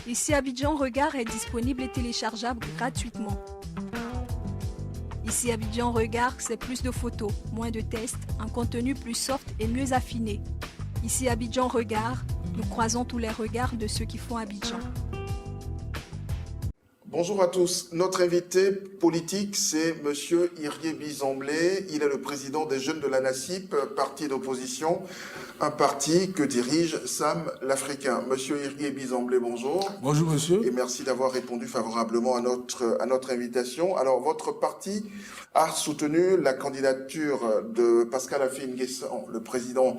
Ici Abidjan Regard est disponible et téléchargeable gratuitement. Ici Abidjan Regard, c'est plus de photos, moins de tests, un contenu plus soft et mieux affiné. Ici Abidjan Regard, nous croisons tous les regards de ceux qui font Abidjan. Bonjour à tous. Notre invité politique, c'est M. Irié Bizamblé. Il est le président des Jeunes de la NACIP, parti d'opposition, un parti que dirige Sam l'Africain. M. Irié Bizamblé, bonjour. Bonjour monsieur. Et merci d'avoir répondu favorablement à notre invitation. Alors, votre parti a soutenu la candidature de Pascal Affi N'Guessan, le président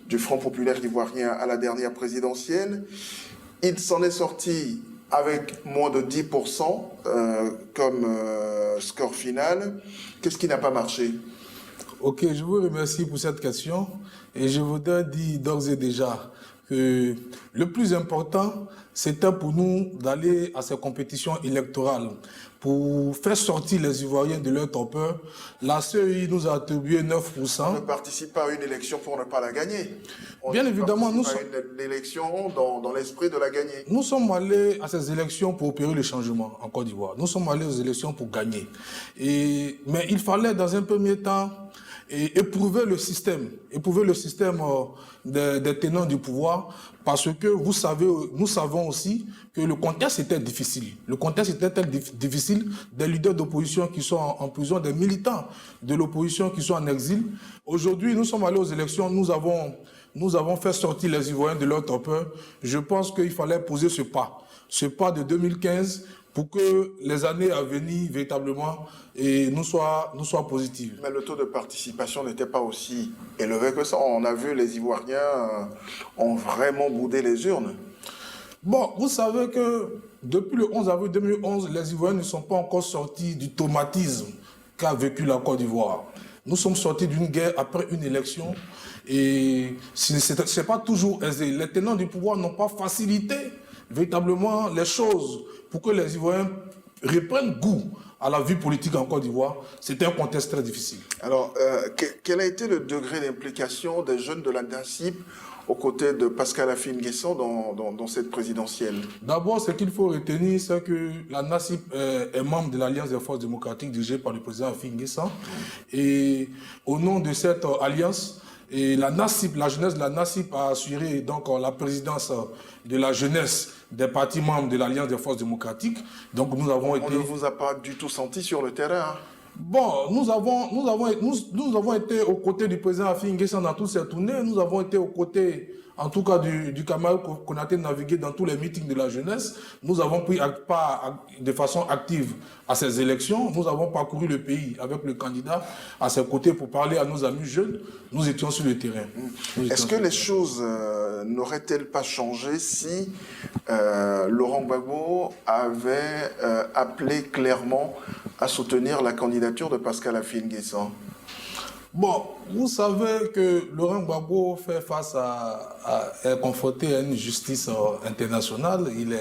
du Front populaire ivoirien, à la dernière présidentielle. Il s'en est sorti avec moins de 10% comme score final. Qu'est-ce qui n'a pas marché? Ok, je vous remercie pour cette question. Et je voudrais dire d'ores et déjà que le plus important, c'était pour nous d'aller à ces compétitions électorales pour faire sortir les Ivoiriens de leur torpeur. La CEI nous a attribué 9%. On ne participe pas à une élection pour ne pas la gagner. Bien évidemment, nous sommes à une élection dans l'esprit de la gagner. Nous sommes allés à ces élections pour opérer le changement en Côte d'Ivoire. Nous sommes allés aux élections pour gagner. Mais il fallait dans un premier temps éprouver le système des tenants du pouvoir, parce que vous savez, nous savons aussi que le contexte était difficile. Le contexte était très difficile, des leaders d'opposition qui sont en prison, des militants de l'opposition qui sont en exil. Aujourd'hui, nous sommes allés aux élections, nous avons fait sortir les Ivoiriens de leur torpeur. Je pense qu'il fallait poser ce pas de 2015, pour que les années à venir, véritablement, nous soient positives. Mais le taux de participation n'était pas aussi élevé que ça. On a vu les Ivoiriens ont vraiment boudé les urnes. Bon, vous savez que depuis le 11 avril 2011, les Ivoiriens ne sont pas encore sortis du traumatisme qu'a vécu la Côte d'Ivoire. Nous sommes sortis d'une guerre après une élection et ce n'est pas toujours aisé. Les tenants du pouvoir n'ont pas facilité véritablement les choses pour que les Ivoiriens reprennent goût à la vie politique en Côte d'Ivoire. C'était un contexte très difficile. Alors, quel a été le degré d'implication des jeunes de la NACIP aux côtés de Pascal Affi N'Guessan dans cette présidentielle? D'abord, ce qu'il faut retenir, c'est que la NACIP est membre de l'Alliance des forces démocratiques dirigée par le président Affi N'Guessan. Et au nom de cette alliance, et la NACIP, la jeunesse de la NACIP a assuré donc la présidence de la jeunesse des partis membres de l'Alliance des forces démocratiques. Donc nous avons été... On ne vous a pas du tout senti sur le terrain, hein? Bon, nous avons été aux côtés du président Affi N'Guessan dans toutes ces tournées. Nous avons été aux côtés, en tout cas, du camarade Konaté, navigué dans tous les meetings de la jeunesse. Nous avons pris part de façon active à ces élections. Nous avons parcouru le pays avec le candidat à ses côtés pour parler à nos amis jeunes. Nous étions sur le terrain. Est-ce que les choses n'auraient-elles pas changé si Laurent Gbagbo avait appelé clairement à soutenir la candidature de Pascal Affi N'Guessan? Bon, vous savez que Laurent Gbagbo fait face est confronté à une justice internationale. Il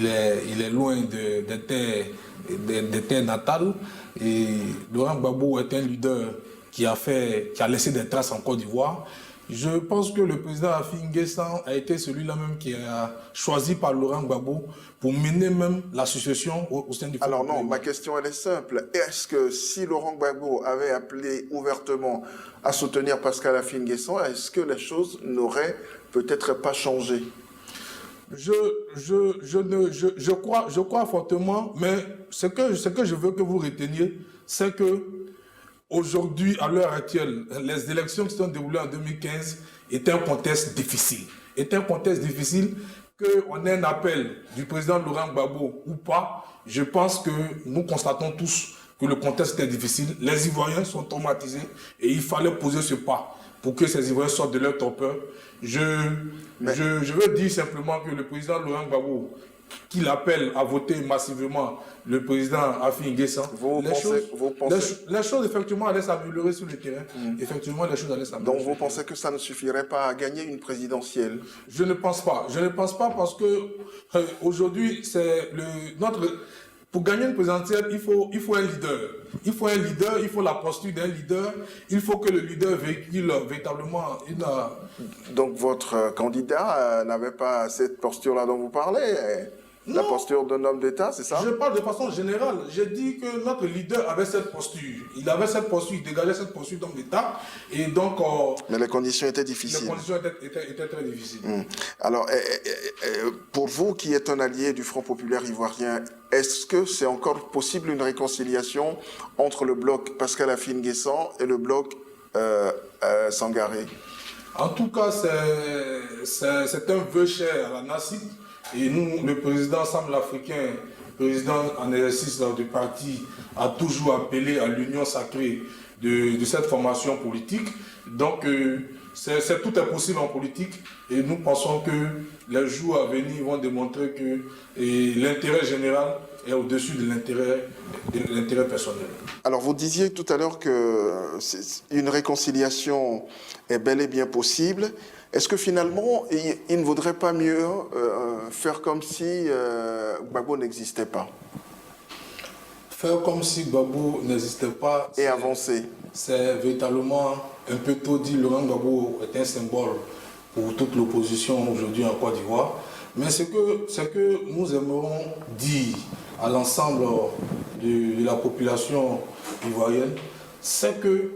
est loin des terres natales. Et Laurent Gbagbo est un leader qui a laissé des traces en Côte d'Ivoire. Je pense que le président Affi N'Guessan a été celui-là même qui a choisi par Laurent Gbagbo pour mener même la succession au sein du Front. Alors non, ma question elle est simple. Est-ce que si Laurent Gbagbo avait appelé ouvertement à soutenir Pascal Affi N'Guessan, est-ce que les choses n'auraient peut-être pas changé? Je crois fortement, mais ce que je veux que vous reteniez, c'est que aujourd'hui, à l'heure actuelle, les élections qui sont déroulées en 2015 étaient un contexte difficile. Qu'on ait un appel du président Laurent Gbagbo ou pas, je pense que nous constatons tous que le contexte était difficile. Les Ivoiriens sont traumatisés et il fallait poser ce pas pour que ces Ivoiriens sortent de leur torpeur. Je veux dire simplement que le président Laurent Gbagbo, qu'il appelle à voter massivement le président Affi N'Guessan, les choses effectivement allaient s'améliorer sur le terrain. Effectivement, les choses allaient s'améliorer. Donc vous pensez que ça ne suffirait pas à gagner une présidentielle? Je ne pense pas. Je ne pense pas parce que aujourd'hui, pour gagner une présidentielle, il faut un leader. Il faut un leader, il faut la posture d'un leader. Il faut que le leader véhicule véritablement une... Donc votre candidat n'avait pas cette posture-là dont vous parlez, la posture d'un homme d'État, c'est ça? Je parle de façon générale. J'ai dit que notre leader avait cette posture. Il avait cette posture, il dégageait cette posture d'homme d'État. Et donc... mais les conditions étaient difficiles. Les conditions étaient très difficiles. Alors, pour vous qui êtes un allié du Front populaire ivoirien, est-ce que c'est encore possible une réconciliation entre le bloc Pascal Affi-N'Guessan et le bloc Sangaré? En tout cas, c'est un vœu cher à la NACIP. Et nous, le président Sam-l'Africain, président en exercice du parti, a toujours appelé à l'union sacrée de cette formation politique. Donc, tout est possible en politique et nous pensons que les jours à venir vont démontrer que l'intérêt général est au-dessus de l'intérêt personnel. Alors, vous disiez tout à l'heure qu'une réconciliation est bel et bien possible. Est-ce que finalement, il ne vaudrait pas mieux faire comme si Gbagbo n'existait pas? Faire comme si Gbagbo n'existait pas... Et avancer. C'est véritablement un peu tôt dit. Laurent Gbagbo est un symbole pour toute l'opposition aujourd'hui en Côte d'Ivoire. Mais ce que nous aimerions dire à l'ensemble de la population ivoirienne, c'est que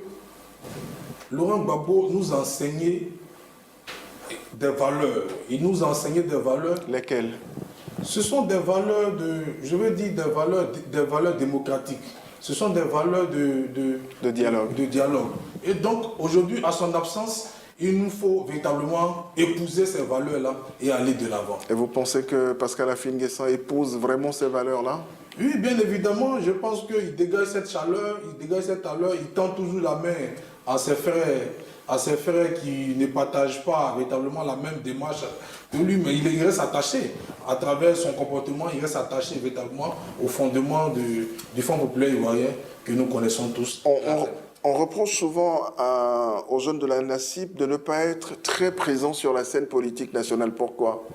Laurent Gbagbo nous enseignait des valeurs. Il nous enseignait des valeurs. Lesquelles? Ce sont des valeurs des valeurs démocratiques. Ce sont des valeurs de dialogue. Et donc, aujourd'hui, à son absence, il nous faut véritablement épouser ces valeurs-là et aller de l'avant. Et vous pensez que Pascal Affi-N'Guessan épouse vraiment ces valeurs-là? Oui, bien évidemment. Je pense qu'il dégage cette chaleur, il tend toujours la main à ses frères qui ne partagent pas véritablement la même démarche que lui, mais il reste attaché. À travers son comportement, il reste attaché véritablement au fondement du Front populaire ivoirien que nous connaissons tous. On reproche souvent aux jeunes de la NACIP de ne pas être très présents sur la scène politique nationale. Pourquoi?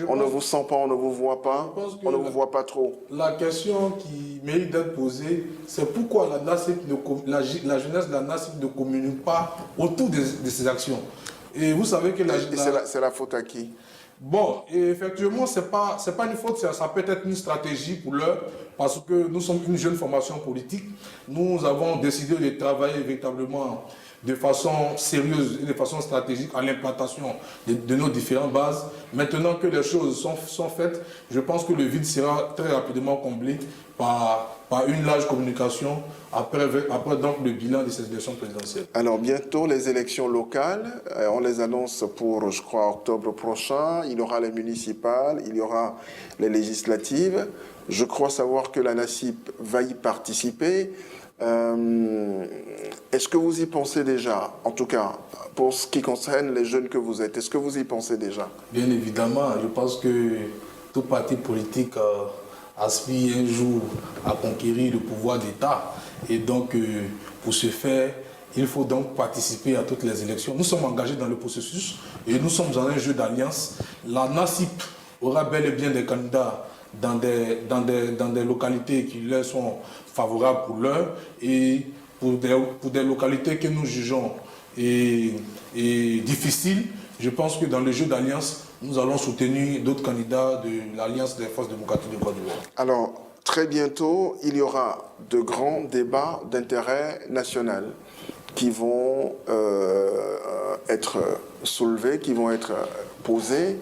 On ne vous sent pas, on ne vous voit pas, on ne vous voit pas trop. La question qui mérite d'être posée, c'est pourquoi la jeunesse de la NACIP ne communique pas autour de ces actions. Et vous savez que c'est la faute à qui? Bon, et effectivement, c'est pas une faute, ça peut être une stratégie pour l'heure, parce que nous sommes une jeune formation politique. Nous avons décidé de travailler véritablement de façon sérieuse et de façon stratégique à l'implantation de nos différentes bases. Maintenant que les choses sont faites, je pense que le vide sera très rapidement comblé par une large communication après donc le bilan de ces élections présidentielles. Alors bientôt les élections locales, on les annonce pour, je crois, octobre prochain. Il y aura les municipales, il y aura les législatives. Je crois savoir que la NACIP va y participer. Est-ce que vous y pensez déjà, en tout cas pour ce qui concerne les jeunes que vous êtes, est-ce que vous y pensez déjà? Bien évidemment, je pense que tout parti politique aspire un jour à conquérir le pouvoir d'État. Et donc, pour ce faire, il faut donc participer à toutes les élections. Nous sommes engagés dans le processus et nous sommes dans un jeu d'alliance. La NACIP aura bel et bien des candidats dans des localités qui leur sont favorables pour l'heure et pour des localités que nous jugeons difficiles. Je pense que dans le jeu d'alliance, nous allons soutenir d'autres candidats de l'Alliance des forces démocratiques de Côte d'Ivoire. Alors, très bientôt, il y aura de grands débats d'intérêt national qui vont être soulevés, qui vont être posés.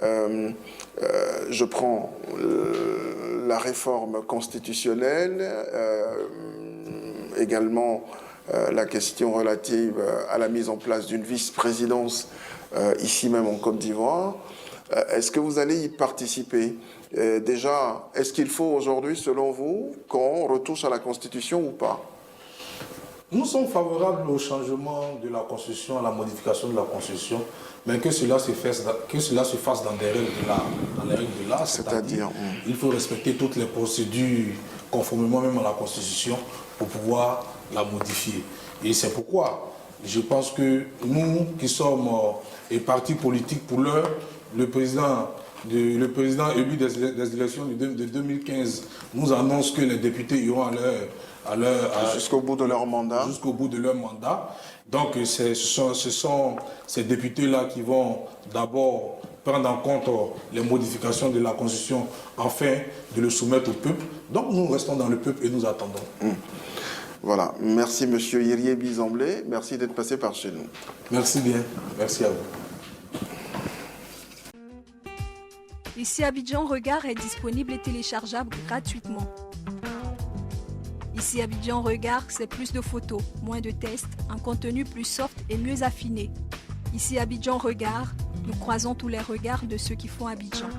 Je prends la réforme constitutionnelle, également la question relative à la mise en place d'une vice-présidence ici même en Côte d'Ivoire. Est-ce que vous allez y participer? Déjà, est-ce qu'il faut aujourd'hui, selon vous, qu'on retouche à la Constitution ou pas? Nous sommes favorables au changement de la Constitution, à la modification de la Constitution, mais que cela se fasse dans des règles de l'art. C'est-à-dire, il faut respecter toutes les procédures conformément même à la Constitution pour pouvoir la modifier. Et c'est pourquoi je pense que nous qui sommes partis politiques pour l'heure, le président le président élu des élections de 2015 nous annonce que les députés iront jusqu'au bout de leur mandat. Jusqu'au bout de leur mandat. Donc ce sont ces députés-là qui vont d'abord prendre en compte les modifications de la Constitution afin de le soumettre au peuple. Donc nous restons dans le peuple et nous attendons. Voilà. Merci Monsieur Yerié Bizamblé. Merci d'être passé par chez nous. Merci bien. Merci à vous. Ici Abidjan Regard est disponible et téléchargeable gratuitement. Ici Abidjan Regard, c'est plus de photos, moins de tests, un contenu plus soft et mieux affiné. Ici Abidjan Regard, nous croisons tous les regards de ceux qui font Abidjan.